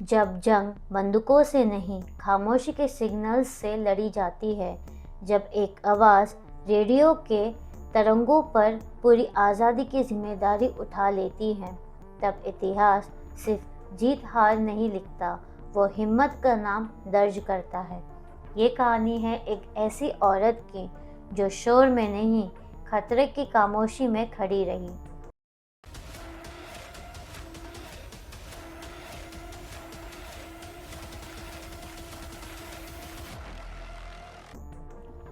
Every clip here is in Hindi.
जब जंग बंदूकों से नहीं, खामोशी के सिग्नल्स से लड़ी जाती है, जब एक आवाज़ रेडियो के तरंगों पर पूरी आज़ादी की जिम्मेदारी उठा लेती है, तब इतिहास सिर्फ जीत हार नहीं लिखता, वो हिम्मत का नाम दर्ज करता है। ये कहानी है एक ऐसी औरत की जो शोर में नहीं, खतरे की खामोशी में खड़ी रही।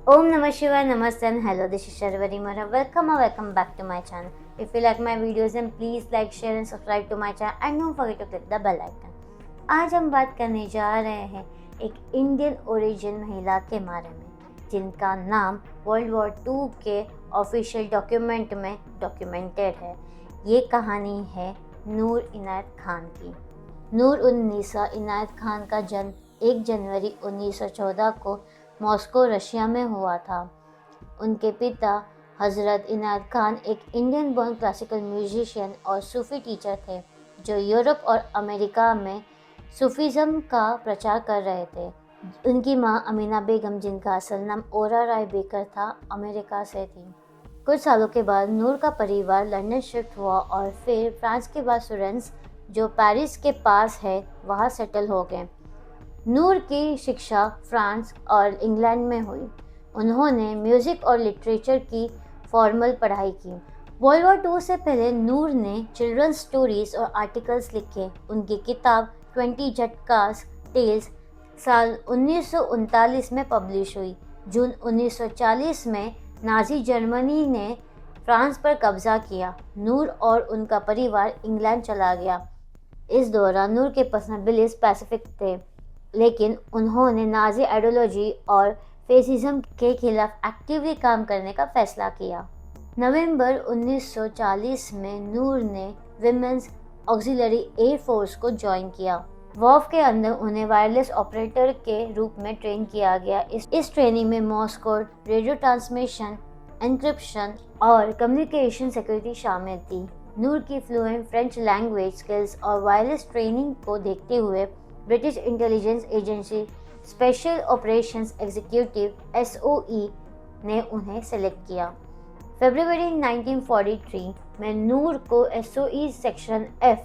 Om Namah Shivaya, Namaste and hello, this is Sharvari Mara. Welcome back to my channel. If you like my videos then please like, share and subscribe to my channel and don't forget to click the bell icon. आज हम बात करने जा रहे हैं एक इंडियन ओरिजिन महिला के बारे में जिनका नाम वर्ल्ड वॉर 2 के ऑफिशियल डॉक्यूमेंट में डॉक्यूमेंटेड है। ये कहानी है नूर इनायत खान की। नूर उन्नीसा इनायत खान का जन्म 1 जनवरी 1914 को मॉस्को रशिया में हुआ था। उनके पिता हज़रत इनायत खान एक इंडियन बॉर्न क्लासिकल म्यूजिशियन और सूफ़ी टीचर थे जो यूरोप और अमेरिका में सूफीज़म का प्रचार कर रहे थे। उनकी मां अमीना बेगम, जिनका असल नाम ओरा राय बेकर था, अमेरिका से थी। कुछ सालों के बाद नूर का परिवार लंदन शिफ्ट हुआ और फिर फ्रांस के बाद सुरेंस, जो पेरिस के पास है, वहाँ सेटल हो गए। नूर की शिक्षा फ्रांस और इंग्लैंड में हुई। उन्होंने म्यूज़िक और लिटरेचर की फॉर्मल पढ़ाई की। वर्ल्ड वॉर 2 से पहले नूर ने चिल्ड्रंस स्टोरीज़ और आर्टिकल्स लिखे। उनकी किताब 20 झटकास टेल्स साल 1939 में पब्लिश हुई। जून 1940 में नाज़ी जर्मनी ने फ्रांस पर कब्ज़ा किया। नूर और उनका परिवार इंग्लैंड चला गया। इस दौरान नूर के पर्सनल बिलीव्स पैसिफिक थे, लेकिन उन्होंने नाज़ी आइडियोलॉजी और फेसिज्म के खिलाफ एक्टिवली काम करने का फैसला किया। नवंबर 1940 में नूर ने विमेंस ऑक्सिलरी एयर फोर्स को ज्वाइन किया। वॉफ के अंदर उन्हें वायरलेस ऑपरेटर के रूप में ट्रेन किया गया। इस ट्रेनिंग में Moore's code, radio transmission, encryption और कम्युनिकेशन सिक्योरिटी शामिल थी। नूर की फ्लुएंट फ्रेंच लैंग्वेज स्किल्स और वायरलेस ट्रेनिंग को देखते हुए British intelligence agency special operations executive (SOE) ने उन्हें सेलेक्ट किया। फरवरी 1943 में नूर को SOE सेक्शन F,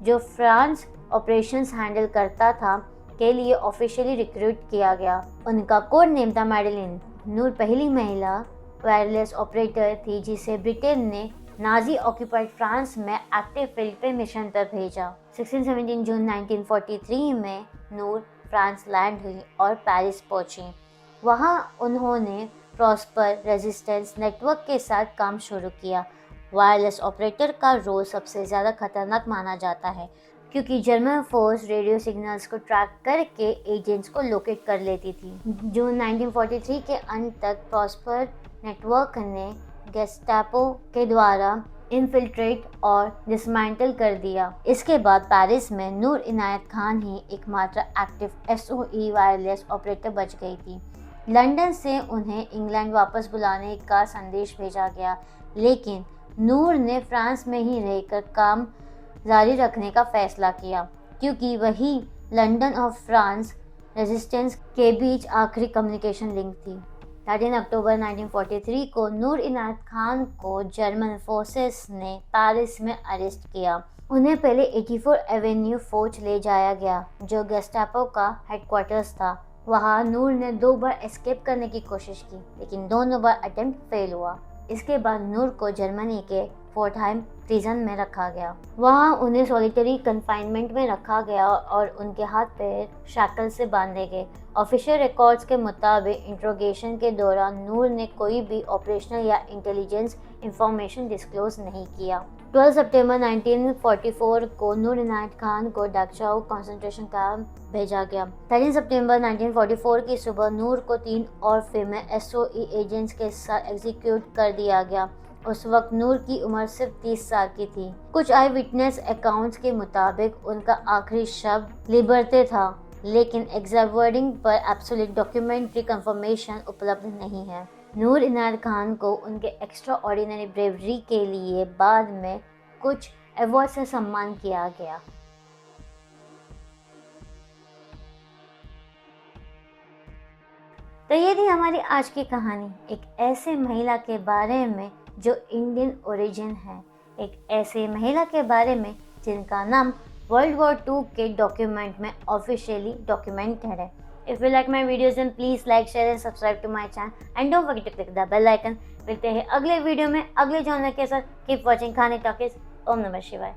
जो फ्रांस ऑपरेशंस हैंडल करता था, के लिए ऑफिशियली रिक्रूट किया गया। उनका कोड नेम था मैडेलिन। नूर पहली महिला वायरलेस ऑपरेटर थी जिसे ब्रिटेन ने नाज़ी ऑक्यूपाइड फ्रांस में एक्टिव फील्ड पे मिशन पर भेजा। 16-17 जून 1943 में नूर फ्रांस लैंड हुई और पेरिस पहुंची। वहां उन्होंने प्रॉस्पर रेजिस्टेंस नेटवर्क के साथ काम शुरू किया। वायरलेस ऑपरेटर का रोल सबसे ज़्यादा खतरनाक माना जाता है क्योंकि जर्मन फोर्स रेडियो सिग्नल्स को ट्रैक करके एजेंट्स को लोकेट कर लेती थी। जून 1943 के अंत तक प्रॉस्पर नेटवर्क ने गेस्टापो के द्वारा इन्फिल्ट्रेट और डिसमेंटल कर दिया। इसके बाद पेरिस में नूर इनायत खान ही एकमात्र एक्टिव SOE वायरलेस ऑपरेटर बच गई थी। लंदन से उन्हें इंग्लैंड वापस बुलाने का संदेश भेजा गया, लेकिन नूर ने फ्रांस में ही रहकर काम जारी रखने का फैसला किया क्योंकि वही लंदन और फ्रांस रेजिस्टेंस के बीच आखिरी कम्युनिकेशन लिंक थी। 13 अक्टूबर 1943 को नूर इनायत खान को जर्मन फोर्सेस ने पेरिस में अरेस्ट किया। उन्हें पहले 84 एवेन्यू फोर्ट ले जाया गया, जो गेस्टापो का हेडक्वार्टर्स था। वहां नूर ने 2 बार एस्केप करने की कोशिश की, लेकिन दोनों बार अटेम्प्ट फेल हुआ। इसके बाद नूर को जर्मनी के फोर्टहाइम प्रिजन में रखा गया। वहां उन्हें सॉलिटरी कन्फाइनमेंट में रखा गया और उनके हाथ पैर शैकल से बांधे गए। ऑफिशियल रिकॉर्ड्स के मुताबिक इंट्रोगेशन के दौरान नूर ने कोई भी ऑपरेशनल या इंटेलिजेंस इंफॉर्मेशन डिस्क्लोज नहीं किया। 12 सितंबर 1944 को नूर इनायत खान को डाकचाओ कंसंट्रेशन कैंप भेजा गया। 13 सितंबर 1944 की सुबह नूर को 3 और फीमेल SOE एजेंट्स के साथ एग्जीक्यूट कर दिया गया। उस वक्त नूर की उम्र सिर्फ 30 साल की थी। कुछ आई विटनेस अकाउंट्स के मुताबिक उनका आखिरी शब्द लिबर्टे था, लेकिन एग्जैक्ट वर्डिंग पर एब्सोल्यूट डॉक्यूमेंट्री कंफर्मेशन उपलब्ध नहीं है। नूर इनायत खान को उनके एक्स्ट्रा ऑर्डिनरी ब्रेवरी के लिए बाद में कुछ अवार्ड से सम्मान किया गया। तो ये थी हमारी आज की कहानी, एक ऐसे महिला के बारे में जो इंडियन ओरिजिन है, एक ऐसे महिला के बारे में जिनका नाम वर्ल्ड वॉर 2 के डॉक्यूमेंट में ऑफिशियली डॉक्यूमेंटेड है। If you like my videos then please like share and subscribe to my channel and don't forget to click the bell icon. मिलते हैं अगले वीडियो में अगले जॉनर के साथ। कीप वॉचिंग खानी टॉकीज। ओम नमः शिवाय।